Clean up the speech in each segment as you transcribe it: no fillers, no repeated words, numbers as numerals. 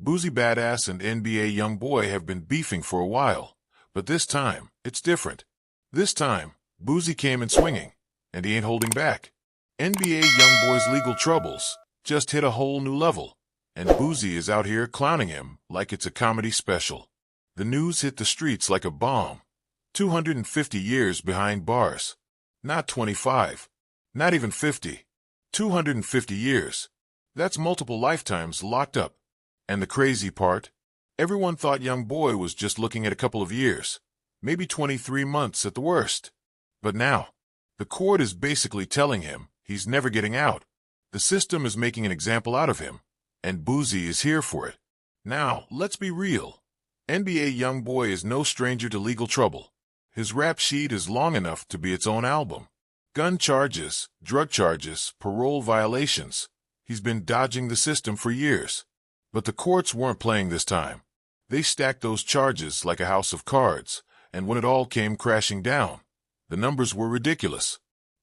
Boosie Badazz and NBA YoungBoy have been beefing for a while, but this time, it's different. This time, Boosie came in swinging, and he ain't holding back. NBA YoungBoy's legal troubles just hit a whole new level, and Boosie is out here clowning him like it's a comedy special. The news hit the streets like a bomb. 250 years behind bars. Not 25. Not even 50. 250 years. That's multiple lifetimes locked up. And the crazy part? Everyone thought YoungBoy was just looking at a couple of years. Maybe 23 months at the worst. But now, the court is basically telling him he's never getting out. The system is making an example out of him, and Boosie is here for it. Now, let's be real. NBA YoungBoy is no stranger to legal trouble. His rap sheet is long enough to be its own album. Gun charges, drug charges, parole violations. He's been dodging the system for years. But the courts weren't playing this time. They stacked those charges like a house of cards, and when it all came crashing down, the numbers were ridiculous.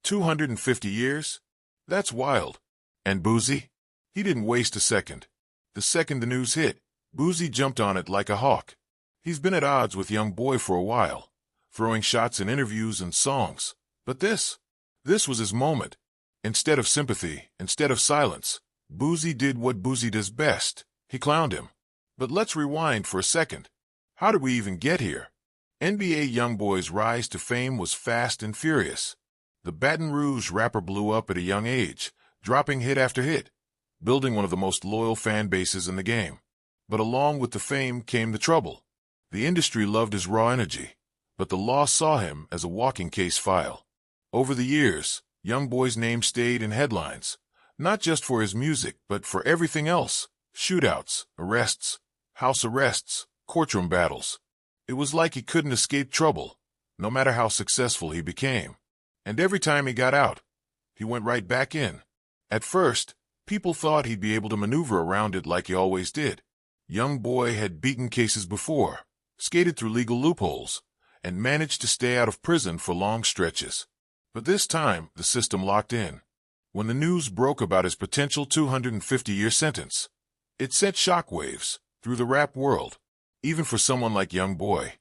250 years? That's wild. And Boosie? He didn't waste a second. The second the news hit, Boosie jumped on it like a hawk. He's been at odds with YoungBoy for a while, throwing shots in interviews and songs. But this was his moment. Instead of sympathy, instead of silence, Boosie did what Boosie does best. He clowned him. But let's rewind for a second. How did we even get here? NBA YoungBoy's rise to fame was fast and furious. The Baton Rouge rapper blew up at a young age, dropping hit after hit, building one of the most loyal fan bases in the game. But along with the fame came the trouble. The industry loved his raw energy, but the law saw him as a walking case file. Over the years, YoungBoy's name stayed in headlines, not just for his music, but for everything else. Shootouts, arrests, house arrests, courtroom battles. It was like he couldn't escape trouble, no matter how successful he became. And every time he got out, he went right back in. At first, people thought he'd be able to maneuver around it like he always did. YoungBoy had beaten cases before, skated through legal loopholes, and managed to stay out of prison for long stretches. But this time, the system locked in. When the news broke about his potential 250-year sentence, it sent shockwaves through the rap world. Even for someone like YoungBoy,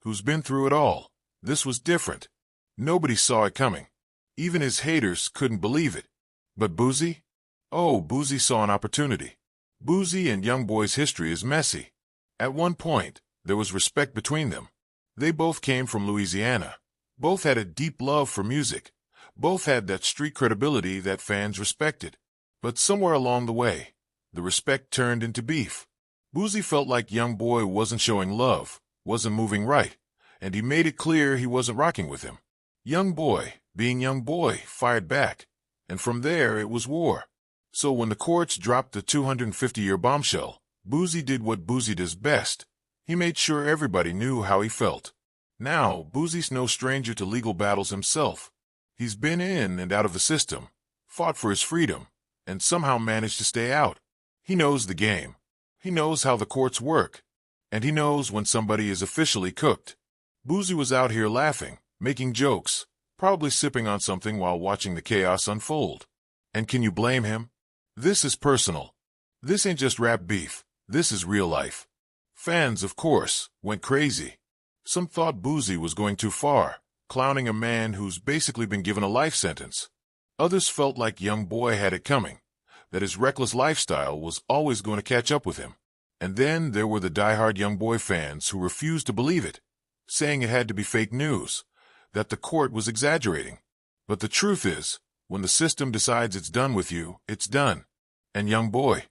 who's been through it all, this was different. Nobody saw it coming. Even his haters couldn't believe it. But Boosie? Oh, Boosie saw an opportunity. Boosie and YoungBoy's history is messy. At one point, there was respect between them. They both came from Louisiana. Both had a deep love for music. Both had that street credibility that fans respected. But somewhere along the way, the respect turned into beef. Boosie felt like YoungBoy wasn't showing love, wasn't moving right, and he made it clear he wasn't rocking with him. YoungBoy, being YoungBoy, fired back, and from there it was war. So when the courts dropped the 250-year bombshell, Boosie did what Boosie does best. He made sure everybody knew how he felt. Now, Boosie's no stranger to legal battles himself. He's been in and out of the system, fought for his freedom, and somehow managed to stay out. He knows the game. He knows how the courts work. And he knows when somebody is officially cooked. Boosie was out here laughing, making jokes, probably sipping on something while watching the chaos unfold. And can you blame him? This is personal. This ain't just rap beef. This is real life. Fans, of course, went crazy. Some thought Boosie was going too far, clowning a man who's basically been given a life sentence. Others felt like YoungBoy had it coming, that his reckless lifestyle was always going to catch up with him. And then there were the diehard YoungBoy fans who refused to believe it, saying it had to be fake news, that the court was exaggerating. But the truth is, when the system decides it's done with you, it's done. And YoungBoy,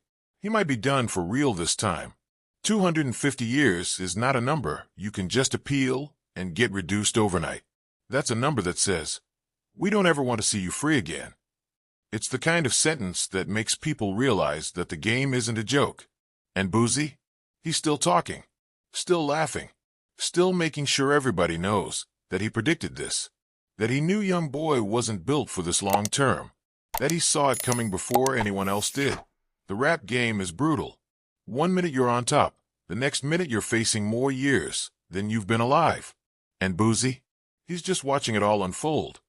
he might be done for real this time. 250 years is not a number you can just appeal and get reduced overnight. That's a number that says, we don't ever want to see you free again. It's the kind of sentence that makes people realize that the game isn't a joke. And Boosie? He's still talking, still laughing, still making sure everybody knows that he predicted this, that he knew YoungBoy wasn't built for this long term, that he saw it coming before anyone else did. The rap game is brutal. 1 minute you're on top, the next minute you're facing more years than you've been alive. And Boosie? He's just watching it all unfold.